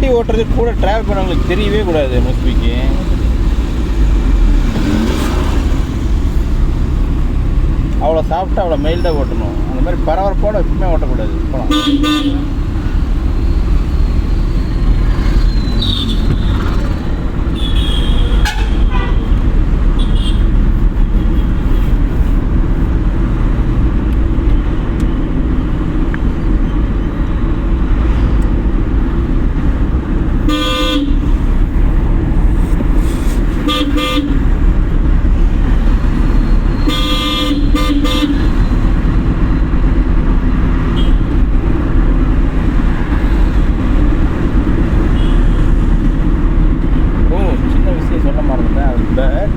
வண்டி ஓட்டுறது கூட ட்ராவல் பண்ணவங்களுக்கு தெரியவே கூடாது. முஸ்பிக்கு அவ்வளோ சாஃப்டாக அவ்வளோ மெயில்டாக ஓட்டணும். அந்த மாதிரி பரபரப்போடு எப்பவுமே ஓட்டக்கூடாது. போகலாம்.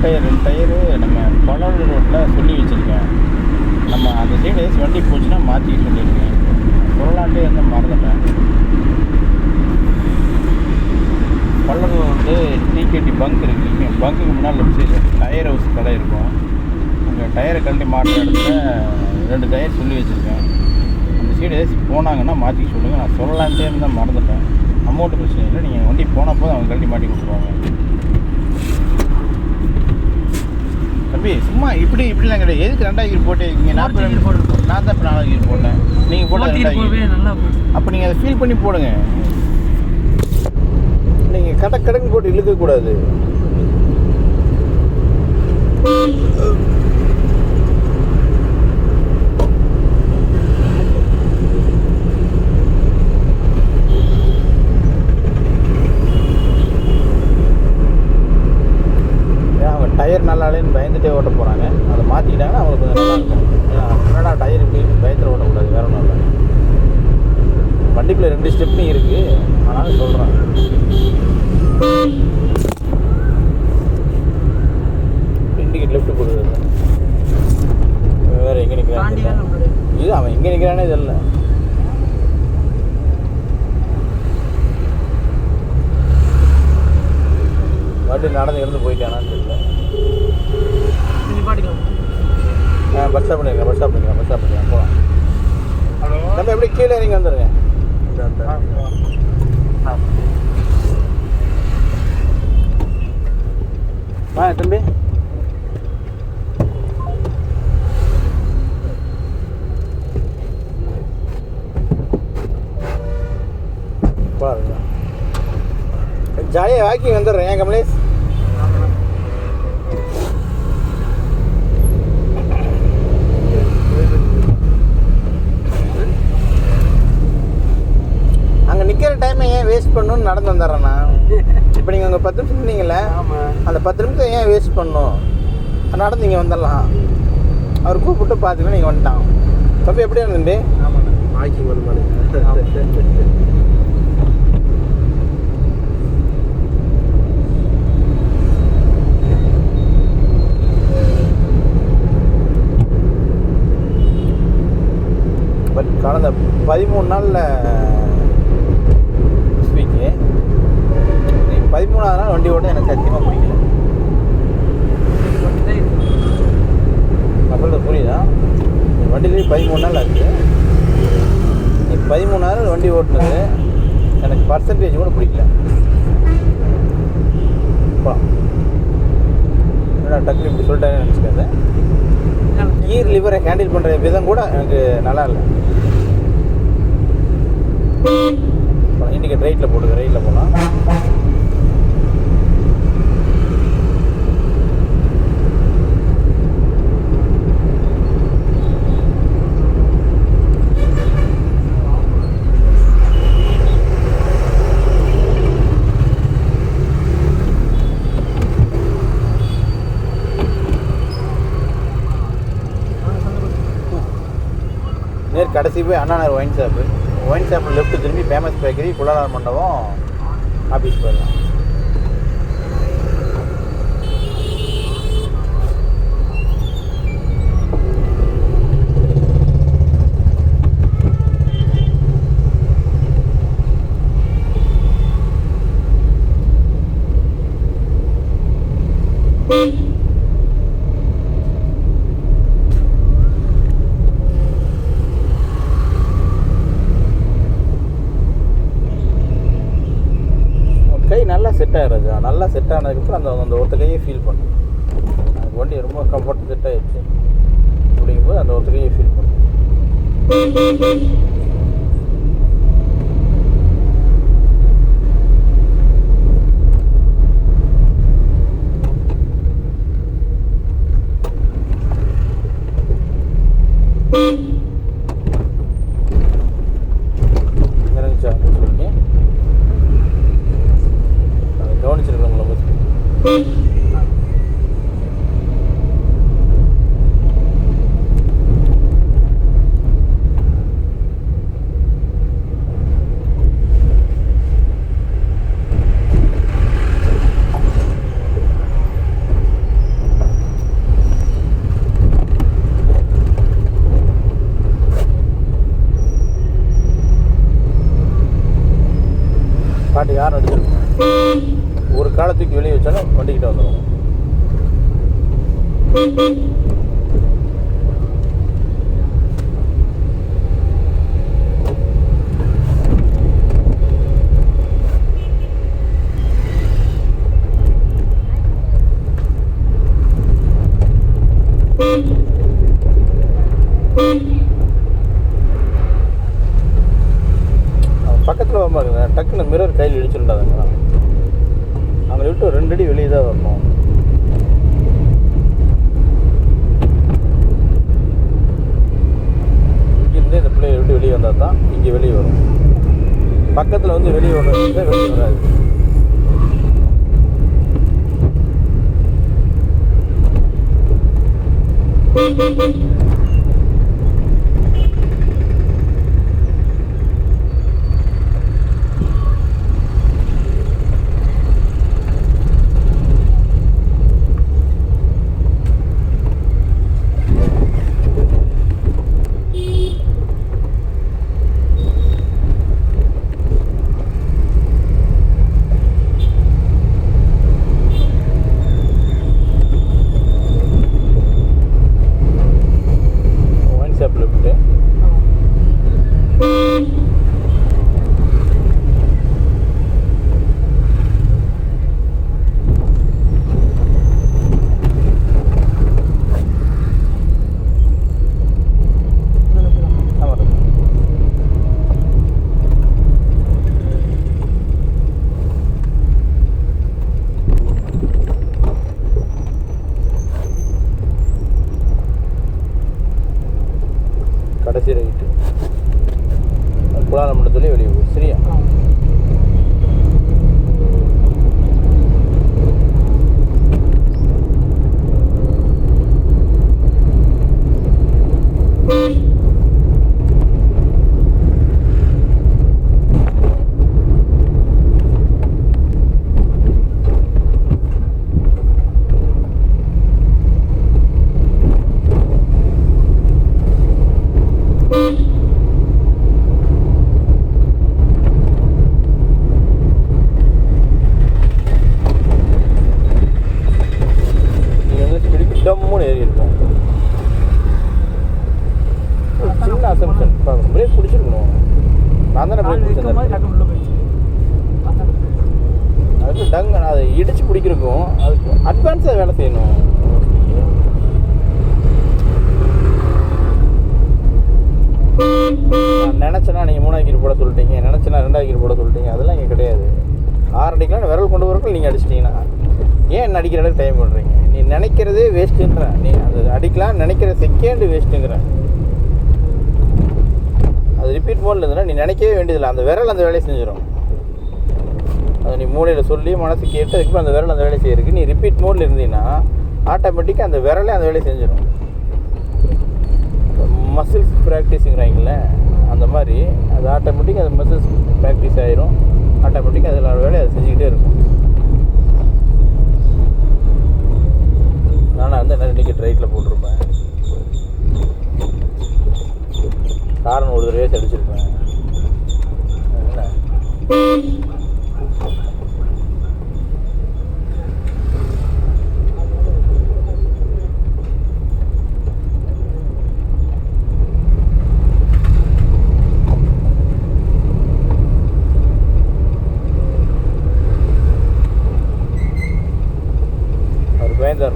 டயர் 2 டயரு நம்ம பழனி ரோட்டில் சொல்லி வச்சுருக்கேன். நம்ம அந்த சைடு வண்டி போச்சுன்னா மாற்றி சொல்லியிருக்கேன். சொல்லலான்ட்டே இருந்தால் மறந்துட்டேன். பழனி ரோடு டிகேடி பங்க் இருக்குங்க. பங்குக்கு முன்னால் லெஃப்ட் சைடு டயர் ஹவுஸ் கடை இருக்கும். அங்கே டயரை கழட்டி மாட்டுற இடத்துல 2 டயர் சொல்லி வச்சுருக்கேன். அந்த சைடு போனாங்கன்னா மாற்றி சொல்லுங்கள். நான் சொல்லலான்ட்டே இருந்தால் மறந்துட்டேன். அமௌண்ட்டு பிரச்சனை இல்லை. நீங்கள் வண்டி போனப்போ அவங்க கழட்டி மாட்டி கொடுத்துருவாங்க. தம்பி சும்மா இப்படிலாம் கிடையாது. எதுக்கு 2 கீர் போட்டு இருக்கீங்க? 40 கீர் போட்டு நான் தான் இப்போ 4 கீர் போட்டேன். நீங்கள் போட்ட 2 கீர் அப்போ நீங்கள் அதை ஃபீல் பண்ணி போடுங்க. நீங்கள் கடக்குன்னு போட்டு இழுக்கக்கூடாது. டயர் நல்லாலேன்னு பயந்துட்டே ஓட்ட போகிறாங்க. அதை மாற்றிக்கிட்டாங்கன்னா அவங்களுக்கு கொஞ்சம் நல்லாயிருக்கும். ஏன்னா என்னடா டயர் இப்படி பயத்தில் ஓட்டக்கூடாது. வேறு ஒன்றும் இல்லை. வண்டிக்குள்ளே 2 ஸ்டெப்னு இருக்குது. ஆனாலும் சொல்கிறேன். இண்டிகேட் லெஃப்ட் போடுறது. வேறு எங்கே நிற்கிறான் இது? அவன் எங்கே நிற்கிறானே தெரியல. வண்டி நடந்து இருந்து போயிட்டானான்னு தெரியல. பஸ் ஸ்டாப் பண்ணிக்கிறேன். போகலாம். நம்ம எப்படி கீழே இறங்கி வந்துடுங்க. தம்பி பாருங்க. ஜாலியாக வாக்கிங் வந்துடுறேன். ஏன் கமலேஷ்? அங்கே நிற்கிற டைமை ஏன் வேஸ்ட் பண்ணணும்னு நடந்து வந்துடுறேண்ணா. இப்போ நீங்கள் அங்கே 10 நிமிஷம் சொன்னீங்களே, அந்த 10 நிமிஷம் ஏன் வேஸ்ட் பண்ணணும்? நடந்து இங்கே வந்துடலாம். அவர் கூப்பிட்டு பார்த்துக்கலாம். நீங்கள் வந்துட்டான். தம்பி எப்படியா இருந்துட்டு? ஆமாண்ணா வாக்கிங் வந்து பட் கடந்த 13 நாளில் ஸ்பீக்கு 13ஆவது நாள் வண்டி ஓட்ட எனக்கு சத்தியமாக பிடிக்கல. அப்போ புரியுதா? வண்டியிலே 13 நாள் ஆச்சு. 13 நாள் வண்டி ஓட்டுனது எனக்கு பர்சன்டேஜ் கூட பிடிக்கல. என்னடா டக்குனு இப்படி சொல்லிட்டேன்னு நினச்சிக்காது. கீர் லிவரை ஹேண்டில் பண்ணுற விதம் கூட எனக்கு நல்லா இல்லை. இண்டிகேட் ரைட்டில் போடுங்க. ரைட்டில் போகலாம். கடைசி போய் அண்ணா நகர் ஒயின் ஷாப்பில் லெஃப்ட் திரும்பி ஃபேமஸ் பேக்கரி, குள்ளலார் மண்டபம் ஆஃபீஸ் போயிடலாம். ஆகும் ராஜா. நல்லா செட் ஆனதுக்கப்புறம் அந்த அந்த ஒருத்த கையை ஃபீல் பண்ணும். எனக்கு வண்டி ரொம்ப கம்ஃபர்ட் செட் ஆகிடுச்சு அப்படிங்கும்போது அந்த ஒருத்த கையை ஃபீல் பண்ணும். இறங்கிச்சா சொல்லிங்க கவனிச்சிருக்கோங்களா பஸ்? பாட்டு யார் அடிச்சிருக்கோம்? ஒரு காலத்துக்கு வெளியே வச்சாலும் வண்டிக்கிட்ட வந்துடும். பக்கத்தில் வர பாருங்க, டக்குன்னு மிரர் கையில் இடிச்சுட்டாங்க. அங்கே விட்டு 2 அடி வெளியே தான் வரணும். இங்கேருந்தே இந்த பிள்ளையை விட்டு வெளியே வந்தால் தான் இங்கே வெளியே வரும். பக்கத்தில் வந்து வெளியே வர்றது வெளியே வராது. கடைசி ரைட்டு புலான மண்டலத்துலேயே வெளியே போகும். சரியா? டம்முன்னு ஏறி இருக்கும். சின்ன அசம்ஷன். பிரேக் பிடிச்சிருக்கணும். நான் தானே பிரேக் பிடிச்சிருந்தேன். அதுக்கு டங் அதை இடிச்சு பிடிக்கிறக்கும் அதுக்கு அட்வான்ஸாக வேலை செய்யணும். நான் நினச்சேன்னா நீங்கள் 3 கீர் போட சொல்லிட்டீங்க, நினச்சேன்னா 2 கீர் போட சொல்லிட்டீங்க. அதெல்லாம் இங்கே கிடையாது. 6 அடிக்கலாம் விரல் கொண்டு வரக்கும் நீங்கள் அடிச்சிட்டிங்கன்னா ஏன் என்ன அடிக்கிற அளவுக்கு டைம் பண்ணுறீங்க? நீ நினைக்கிறதே வேஸ்ட்டுன்ற. நீ அது அடிக்கலாம் நினைக்கிற செகண்டு வேஸ்ட்டுங்கிற. அது ரிப்பீட் மோடில் இருந்ததுன்னா நீ நினைக்கவே வேண்டியதில்லை. அந்த விரல் அந்த வேலையை செஞ்சிடும். அதை நீ மூளையில் சொல்லி மனசு கேட்டு அதுக்கப்புறம் அந்த விரல் அந்த வேலையை செய்யறதுக்கு நீ ரிப்பீட் மோடில் இருந்தீங்கன்னா ஆட்டோமேட்டிக்காக அந்த விரலே அந்த வேலையை செஞ்சிடும். மசில்ஸ் ப்ராக்டிஸுங்கிறாங்கள அந்த மாதிரி அது ஆட்டோமேட்டிக்காக அது மசில்ஸ் ப்ராக்டிஸ் ஆகிரும். ஆட்டோமேட்டிக்காக அதில் வேலையை அதை செஞ்சுக்கிட்டே இருக்கும். நானும் வந்து என்ன இன்றைக்கி ரைட்டில் போட்டிருப்பேன். காரன் ஒரு தடவை அடிச்சிருப்பேன். என்ன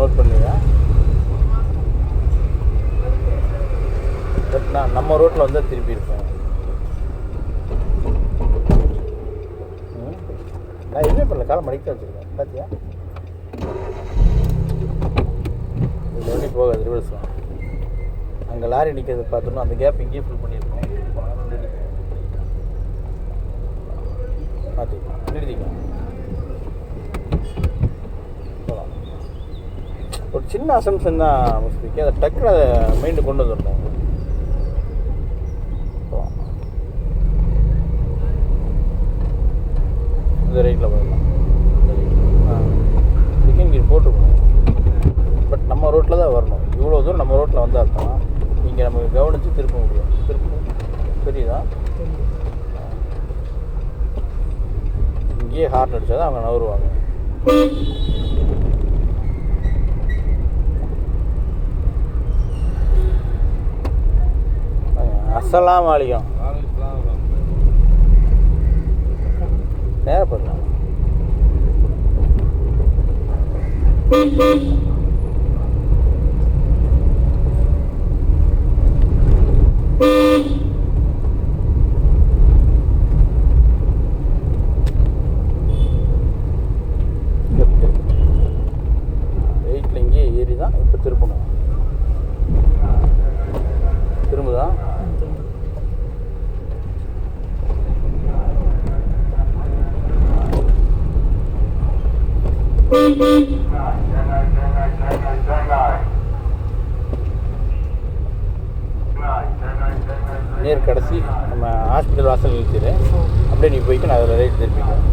நோட் பண்ணுங்க. பட் நான் நம்ம ரோட்டில் வந்து திருப்பி இருப்பேன். நான் எதுவுமே பண்ணல, காலம் மடிக்க வச்சுருக்கேன். பார்த்தியா, இதில் வண்டி போகாது, ரிவர்ஸ் தான். அங்கே லாரி நிற்கிறது பார்த்தோன்னா அந்த கேப் இங்கேயே ஃபில் பண்ணியிருக்கோம். பார்த்துக்கலாம், நிறுத்திக்கலாம். ஒரு சின்ன அசம்ஷன் தான் முஸ்பிக்கு, அதை டக்குன்னு அதை மைண்டு கொண்டு வந்துடணும். இந்த ரைட்டில் போயிடலாம். Second gear போட்டுருக்கணும். பட் நம்ம ரோட்டில் தான் வரணும். இவ்வளோ தூரம் நம்ம ரோட்டில் வந்தால் தான் இங்கே நமக்கு கவனித்து திருப்ப முடியும். தெரியுதா? இங்கேயே ஹார்ன் அடித்தா தான் அவங்க நவருவாங்க. அஸ்ஸலாமு அலைக்கும். நேரம் பண்ணலாம். வெயிட்டில் இங்கேயே ஏறி தான் இப்போ திருப்பணும். திரும்புதா? நேர் கடைசி நம்ம ஹாஸ்பிட்டல் வாசல் நிறுத்திடு. அப்படியே நீ போய்க்கு நான் அதில் ரைட் திருப்பிக்கிறேன்.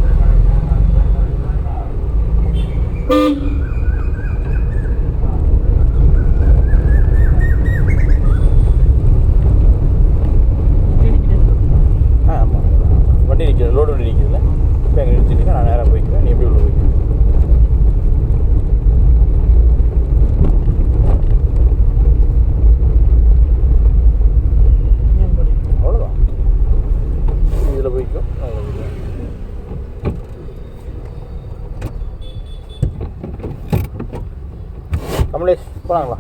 ஆமாம், வண்டி நிற்கிது, லோடு வண்டி நிற்கிதுல்ல. இப்போ எங்கே நிறுத்திட்டு நான் நேராக போய்க்கிறேன். நீ எப்படி உள்ள போய்க்கிறேன். கமலேஷ் போனாங்களா?